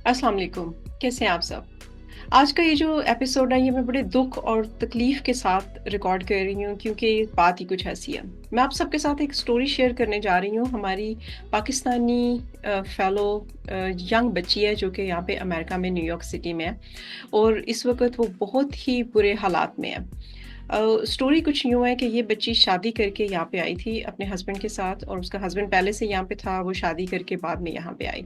अस्सलाम वालेकुम। कैसे हैं आप सब? आज का ये जो एपिसोड है ये मैं बड़े दुःख और तकलीफ़ के साथ रिकॉर्ड कर रही हूँ क्योंकि बात ही कुछ ऐसी है। मैं आप सबके साथ एक स्टोरी शेयर करने जा रही हूँ। हमारी पाकिस्तानी फ़ेलो यंग बच्ची है जो कि यहाँ पे अमेरिका में न्यूयॉर्क सिटी में है और इस वक़्त वो बहुत ही बुरे हालात में है। स्टोरी कुछ यूँ है कि ये बच्ची शादी करके यहाँ पे आई थी अपने हस्बैंड के साथ और उसका हस्बैंड पहले से यहाँ पे था, वो शादी करके बाद में यहाँ पे आई।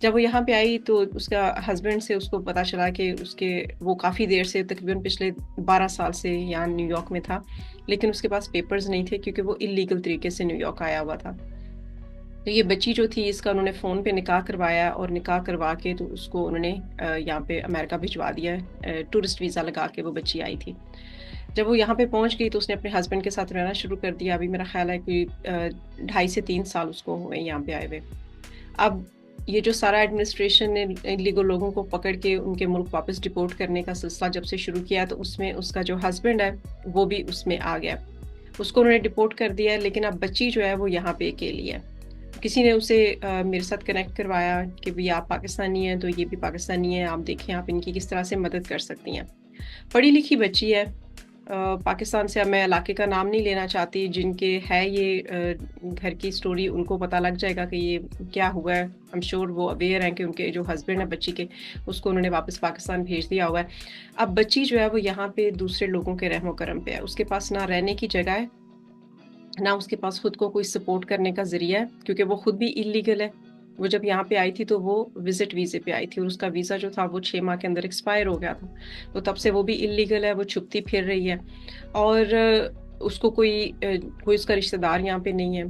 जब वो यहाँ पे आई तो उसका हस्बैंड से उसको पता चला कि उसके वो काफ़ी देर से तकरीबन पिछले 12 साल से यहाँ न्यूयॉर्क में था, लेकिन उसके पास पेपर्स नहीं थे क्योंकि वो इल्लीगल तरीके से न्यूयॉर्क आया हुआ था। तो ये बच्ची जो थी इसका उन्होंने फ़ोन पे निकाह करवाया और निकाह करवा के तो उसको उन्होंने यहाँ पे अमेरिका भिजवा दिया टूरिस्ट वीज़ा लगा के वो बच्ची आई थी। जब वो यहाँ पे पहुँच गई तो उसने अपने हस्बैंड के साथ रहना शुरू कर दिया। अभी मेरा ख़्याल है कोई ढाई से 3 साल उसको हुए यहाँ पे आए हुए। अब ये जो सारा एडमिनिस्ट्रेशन ने इल्लीगल लोगों को पकड़ के उनके मुल्क वापस डिपोर्ट करने का सिलसिला जब से शुरू किया तो उसमें उसका जो हस्बैंड है वो भी उसमें आ गया। उसको उन्होंने डिपोर्ट कर दिया है लेकिन अब बच्ची जो है वो यहाँ पे अकेली है। किसी ने उसे मेरे साथ कनेक्ट करवाया कि भई आप पाकिस्तानी हैं तो ये भी पाकिस्तानी है, आप देखें आप इनकी किस तरह से मदद कर सकती हैं। पढ़ी लिखी बच्ची है। पाकिस्तान से अब मैं इलाके का नाम नहीं लेना चाहती, जिनके है ये घर की स्टोरी उनको पता लग जाएगा कि ये क्या हुआ है। आई एम श्योर वो अवेयर हैं कि उनके जो हस्बैंड है बच्ची के, उसको उन्होंने वापस पाकिस्तान भेज दिया हुआ है। अब बच्ची जो है वो यहाँ पे दूसरे लोगों के रहमो करम पे है। उसके पास ना रहने की जगह है, ना उसके पास खुद को कोई सपोर्ट करने का ज़रिया है क्योंकि वो खुद भी इल्लीगल है। वो जब यहाँ पे आई थी तो वो विज़िट वीज़े पे आई थी और उसका वीज़ा जो था वो 6 माह के अंदर एक्सपायर हो गया था। तो तब से वो भी इल्लीगल है, वो छुपती फिर रही है और उसको कोई उसका रिश्तेदार यहाँ पे नहीं है।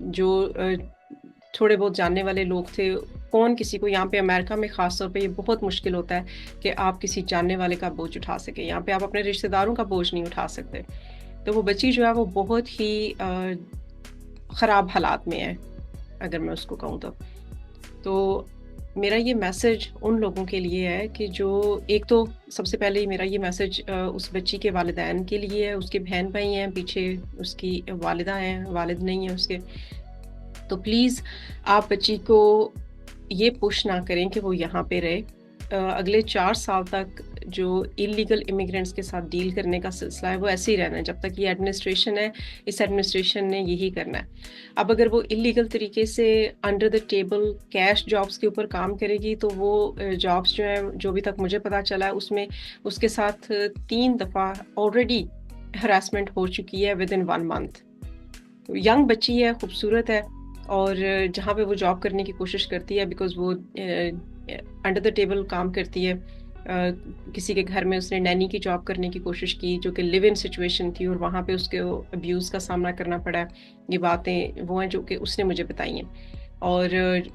जो थोड़े बहुत जानने वाले लोग थे, कौन किसी को यहाँ पे अमेरिका में ख़ास तौर पे ये बहुत मुश्किल होता है कि आप किसी जानने वाले का बोझ उठा सकें। यहाँ पे आप अपने रिश्तेदारों का बोझ नहीं उठा सकते। तो वो बच्ची जो है वो बहुत ही ख़राब हालात में है, अगर मैं उसको कहूँ तो। तो मेरा ये मैसेज उन लोगों के लिए है कि जो एक तो सबसे पहले मेरा ये मैसेज उस बच्ची के वालिदैन के लिए है, उसके बहन-भाई हैं, पीछे उसकी वालिदा हैं, वालिद नहीं है उसके। तो प्लीज़ आप बच्ची को ये पुश ना करें कि वो यहाँ पे रहे। अगले 4 साल तक जो इल्लीगल इमिग्रेंट्स के साथ डील करने का सिलसिला है वो ऐसे ही रहना है। जब तक ये एडमिनिस्ट्रेशन है, इस एडमिनिस्ट्रेशन ने यही करना है। अब अगर वो इल्लीगल तरीके से under the table cash jobs के ऊपर काम करेगी तो वो जॉब्स जो हैं, जो अभी तक मुझे पता चला है उसमें उसके साथ 3 दफ़ा ऑलरेडी हैरेसमेंट हो चुकी है विदिन 1 मंथ। यंग बच्ची है, खूबसूरत है और जहाँ पे वो जॉब करने की कोशिश करती है बिकॉज़ वो अंडर द टेबल काम करती है। किसी के घर में उसने नैनी की जॉब करने की कोशिश की जो कि लिव इन सिचुएशन थी और वहाँ पे उसको अब्यूज़ का सामना करना पड़ा है। ये बातें वो हैं जो कि उसने मुझे बताई हैं। और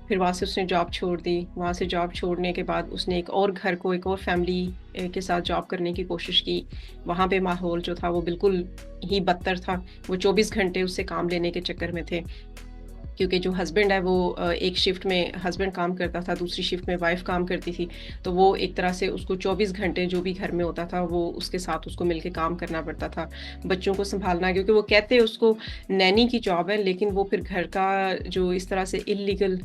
फिर वहाँ से उसने जॉब छोड़ दी। वहाँ से जॉब छोड़ने के बाद उसने एक और घर को एक और फैमिली के साथ जॉब करने की कोशिश की। वहाँ पे माहौल जो था वो बिल्कुल ही बदतर था। वो 24 घंटे उससे काम लेने के चक्कर में थे। क्योंकि जो हस्बैंड है वो एक शिफ्ट में हस्बैंड काम करता था, दूसरी शिफ्ट में वाइफ़ काम करती थी। तो वो एक तरह से उसको 24 घंटे जो भी घर में होता था, वो उसके साथ उसको मिलके काम करना पड़ता था। बच्चों को सँभालना क्योंकि वो कहते हैं उसको नैनी की जॉब है, लेकिन वो फिर घर का जो इस तरह से इल्लीगल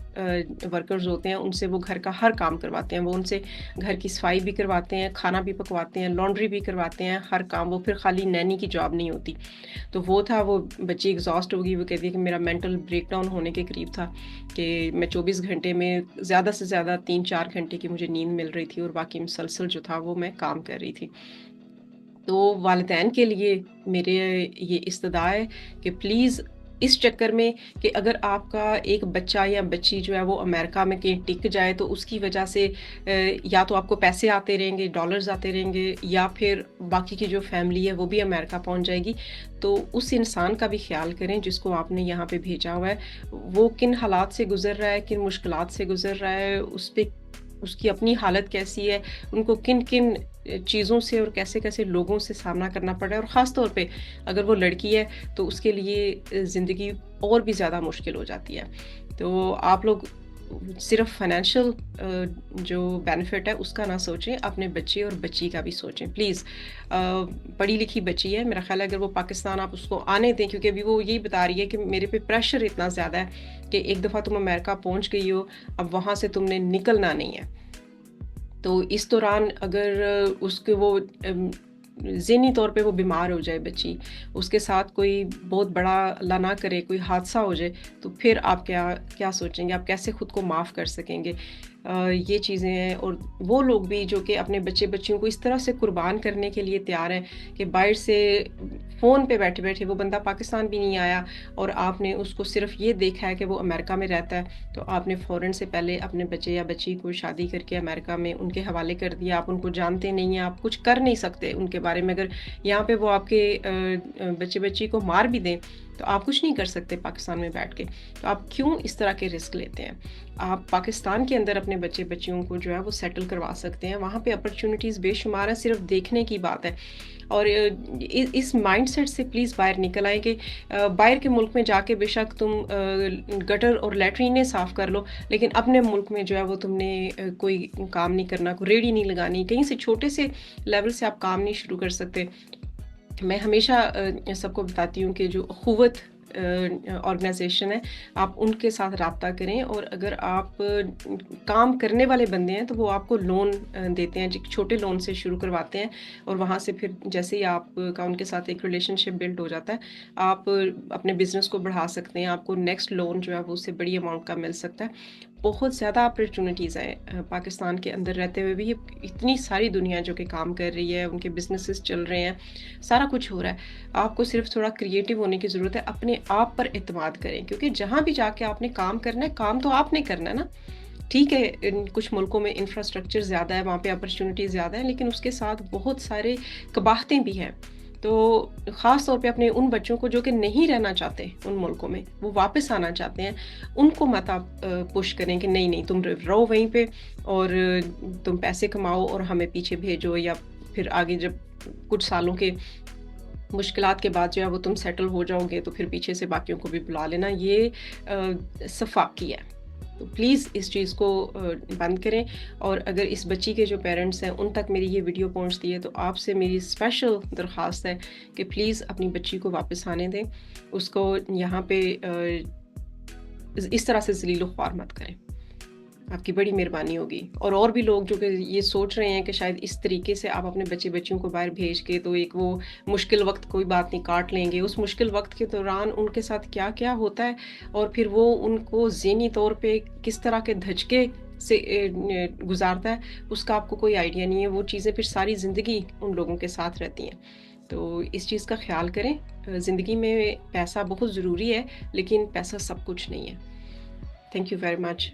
वर्कर्स होते हैं, उनसे वो घर का हर काम करवाते हैं। वो उनसे घर की सफाई भी करवाते हैं, खाना भी पकवाते हैं, लॉन्ड्री भी करवाते हैं, हर काम। वो फिर खाली नैनी की जॉब नहीं होती। तो वो था, वो बच्ची एग्ज़ॉस्ट हो गई। वो कहती है कि मेरा मेंटल ब्रेकडाउन होने के करीब था कि मैं 24 घंटे में ज़्यादा से ज़्यादा 3-4 घंटे की मुझे नींद मिल रही थी और बाकी मुसलसल जो था वो मैं काम कर रही थी। तो वालिदैन के लिए मेरे ये इस्तदा है कि प्लीज़ इस चक्कर में कि अगर आपका एक बच्चा या बच्ची जो है वो अमेरिका में कहीं टिक जाए तो उसकी वजह से या तो आपको पैसे आते रहेंगे, डॉलर्स आते रहेंगे या फिर बाकी की जो फैमिली है वो भी अमेरिका पहुंच जाएगी। तो उस इंसान का भी ख़्याल करें जिसको आपने यहाँ पे भेजा हुआ है। वो किन हालात से गुज़र रहा है, किन मुश्किलात से गुज़र रहा है, उस पे उसकी अपनी हालत कैसी है, उनको किन-किन चीज़ों से और कैसे-कैसे लोगों से सामना करना पड़ रहा है और ख़ास तौर पे अगर वो लड़की है तो उसके लिए ज़िंदगी और भी ज़्यादा मुश्किल हो जाती है। तो आप लोग صرف فائنینشیل جو بینیفٹ ہے اس کا نہ سوچیں، اپنے بچے اور بچی کا بھی سوچیں پلیز. پڑھی لکھی بچی ہے، میرا خیال ہے اگر وہ پاکستان آپ اس کو آنے دیں، کیونکہ ابھی وہ یہی بتا رہی ہے کہ میرے پہ پریشر اتنا زیادہ ہے کہ ایک دفعہ تم امریکہ پہنچ گئی ہو، اب وہاں سے تم نے نکلنا نہیں ہے. تو اس دوران اگر اس کے وہ ذہنی طور پہ وہ بیمار ہو جائے بچی، اس کے ساتھ کوئی بہت بڑا اللہ نہ کرے کوئی حادثہ ہو جائے، تو پھر آپ کیا سوچیں گے، آپ کیسے خود کو معاف کر سکیں گے؟ یہ چیزیں ہیں. اور وہ لوگ بھی جو کہ اپنے بچے بچیوں کو اس طرح سے قربان کرنے کے لیے تیار ہیں کہ باہر سے فون پہ بیٹھے بیٹھے وہ بندہ پاکستان بھی نہیں آیا اور آپ نے اس کو صرف یہ دیکھا ہے کہ وہ امریکہ میں رہتا ہے، تو آپ نے فوراً سے پہلے اپنے بچے یا بچی کو شادی کر کے امریکہ میں ان کے حوالے کر دیا. آپ ان کو جانتے نہیں ہیں، آپ کچھ کر نہیں سکتے ان کے بارے میں. اگر یہاں پہ وہ آپ کے بچے بچی کو مار بھی دیں تو آپ کچھ نہیں کر سکتے پاکستان میں بیٹھ کے. تو آپ کیوں اس طرح کے رسک لیتے ہیں؟ آپ پاکستان کے اندر اپنے بچے بچیوں کو جو ہے وہ سیٹل کروا سکتے ہیں، وہاں پہ اپرچونیٹیز بے شمار ہیں، صرف دیکھنے کی بات ہے. اور اس مائنڈ سیٹ سے پلیز باہر نکل آئیں کہ باہر کے ملک میں جا کے بے شک تم گٹر اور لیٹرینیں صاف کر لو، لیکن اپنے ملک میں جو ہے وہ تم نے کوئی کام نہیں کرنا، کوئی ریڑھی نہیں لگانی، کہیں سے چھوٹے سے لیول سے آپ کام نہیں شروع کر سکتے. میں ہمیشہ سب کو بتاتی ہوں کہ جو اخوت آرگنائزیشن ہے آپ ان کے ساتھ رابطہ کریں، اور اگر آپ کام کرنے والے بندے ہیں تو وہ آپ کو لون دیتے ہیں، چھوٹے لون سے شروع کرواتے ہیں، اور وہاں سے پھر جیسے ہی آپ کا ان کے ساتھ ایک ریلیشن شپ بلڈ ہو جاتا ہے آپ اپنے بزنس کو بڑھا سکتے ہیں، آپ کو نیکسٹ لون جو ہے وہ اس سے بڑی اماؤنٹ کا مل سکتا ہے. بہت زیادہ اپرچونیٹیز ہیں پاکستان کے اندر رہتے ہوئے بھی. اتنی ساری دنیا جو کہ کام کر رہی ہے، ان کے بزنسز چل رہے ہیں، سارا کچھ ہو رہا ہے. آپ کو صرف تھوڑا کریٹیو ہونے کی ضرورت ہے، اپنے آپ پر اعتماد کریں، کیونکہ جہاں بھی جا کے آپ نے کام کرنا ہے، کام تو آپ نے کرنا ہے نا. ٹھیک ہے کچھ ملکوں میں انفراسٹرکچر زیادہ ہے، وہاں پہ اپرچونیٹیز زیادہ ہیں، لیکن اس کے ساتھ بہت سارے قباحتیں بھی ہیں. تو خاص طور پہ اپنے ان بچوں کو جو کہ نہیں رہنا چاہتے ان ملکوں میں، وہ واپس آنا چاہتے ہیں، ان کو مت آپ پش کریں کہ نہیں تم رہو وہیں پہ اور تم پیسے کماؤ اور ہمیں پیچھے بھیجو، یا پھر آگے جب کچھ سالوں کے مشکلات کے بعد جو ہے وہ تم سیٹل ہو جاؤ گے تو پھر پیچھے سے باقیوں کو بھی بلا لینا. یہ صفاقی ہے. تو پلیز اس چیز کو بند کریں. اور اگر اس بچی کے جو پیرنٹس ہیں ان تک میری یہ ویڈیو پہنچتی ہے تو آپ سے میری اسپیشل درخواست ہے کہ پلیز اپنی بچی کو واپس آنے دیں، اس کو یہاں پہ اس طرح سے ذلیل و خوار مت کریں. آپ کی بڑی مہربانی ہوگی. اور بھی لوگ جو کہ یہ سوچ رہے ہیں کہ شاید اس طریقے سے آپ اپنے بچے بچیوں کو باہر بھیج کے تو ایک وہ مشکل وقت کوئی بات نہیں کاٹ لیں گے، اس مشکل وقت کے دوران ان کے ساتھ کیا کیا ہوتا ہے اور پھر وہ ان کو ذہنی طور پہ کس طرح کے دھچکے سے گزارتا ہے، اس کا آپ کو کوئی آئیڈیا نہیں ہے. وہ چیزیں پھر ساری زندگی ان لوگوں کے ساتھ رہتی ہیں. تو اس چیز کا خیال کریں. زندگی میں پیسہ بہت ضروری ہے لیکن پیسہ سب کچھ نہیں ہے. Thank you very much.